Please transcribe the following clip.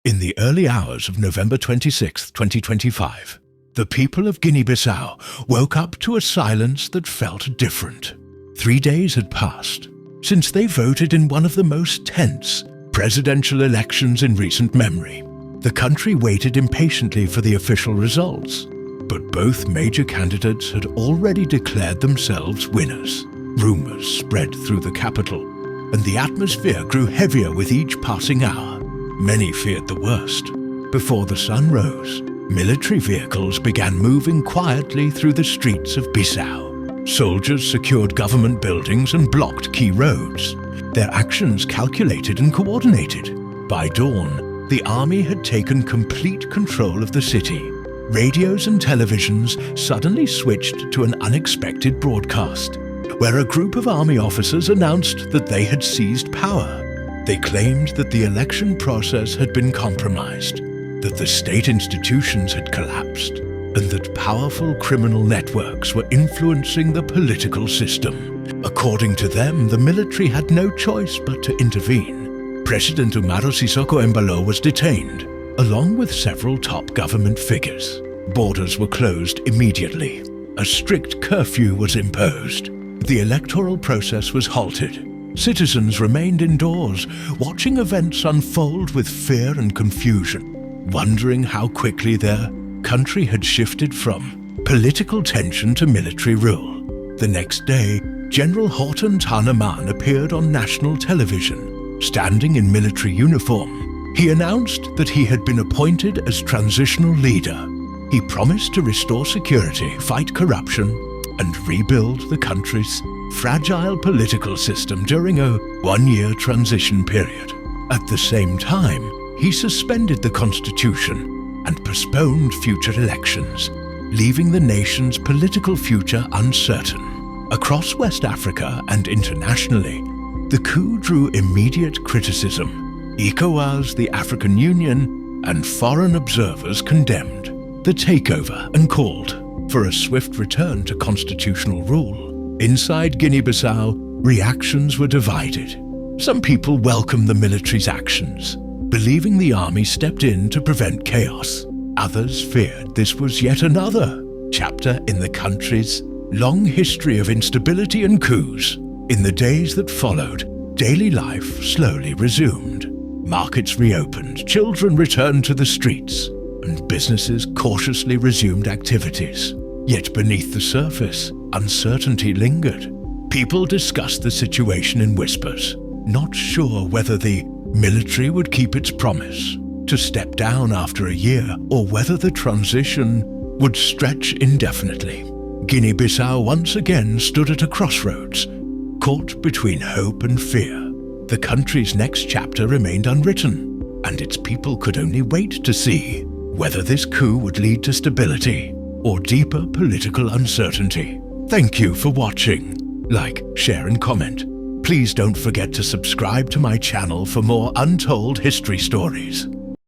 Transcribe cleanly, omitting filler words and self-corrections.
In the early hours of November 26, 2025, the people of Guinea-Bissau woke up to a silence that felt different. 3 days had passed since they voted in one of the most tense presidential elections in recent memory. The country waited impatiently for the official results, but both major candidates had already declared themselves winners. Rumors spread through the capital, and the atmosphere grew heavier with each passing hour. Many feared the worst. Before the sun rose, military vehicles began moving quietly through the streets of Bissau. Soldiers secured government buildings and blocked key roads, their actions calculated and coordinated. By dawn, the army had taken complete control of the city. Radios and televisions suddenly switched to an unexpected broadcast, where a group of army officers announced that they had seized power. They claimed that the election process had been compromised, that the state institutions had collapsed, and that powerful criminal networks were influencing the political system. According to them, the military had no choice but to intervene. President Umaro Sissoco Embalo was detained, along with several top government figures. Borders were closed immediately. A strict curfew was imposed. The electoral process was halted. Citizens remained indoors, watching events unfold with fear and confusion, wondering how quickly their country had shifted from political tension to military rule. The next day, General Horton Tanaman appeared on national television. Standing in military uniform, he announced that he had been appointed as transitional leader. He promised to restore security, fight corruption, and rebuild the country's fragile political system during a one-year transition period. At the same time, he suspended the constitution and postponed future elections, leaving the nation's political future uncertain. Across West Africa and internationally, the coup drew immediate criticism. ECOWAS, the African Union, and foreign observers condemned the takeover and called for a swift return to constitutional rule. Inside Guinea-Bissau, reactions were divided. Some people welcomed the military's actions, believing the army stepped in to prevent chaos. Others feared this was yet another chapter in the country's long history of instability and coups. In the days that followed, daily life slowly resumed. Markets reopened, children returned to the streets, and businesses cautiously resumed activities. Yet beneath the surface, uncertainty lingered. People discussed the situation in whispers, not sure whether the military would keep its promise to step down after a year, or whether the transition would stretch indefinitely. Guinea-Bissau once again stood at a crossroads, caught between hope and fear. The country's next chapter remained unwritten, and its people could only wait to see whether this coup would lead to stability or deeper political uncertainty. Thank you for watching. Like, share and comment. Please don't forget to subscribe to my channel for more untold history stories.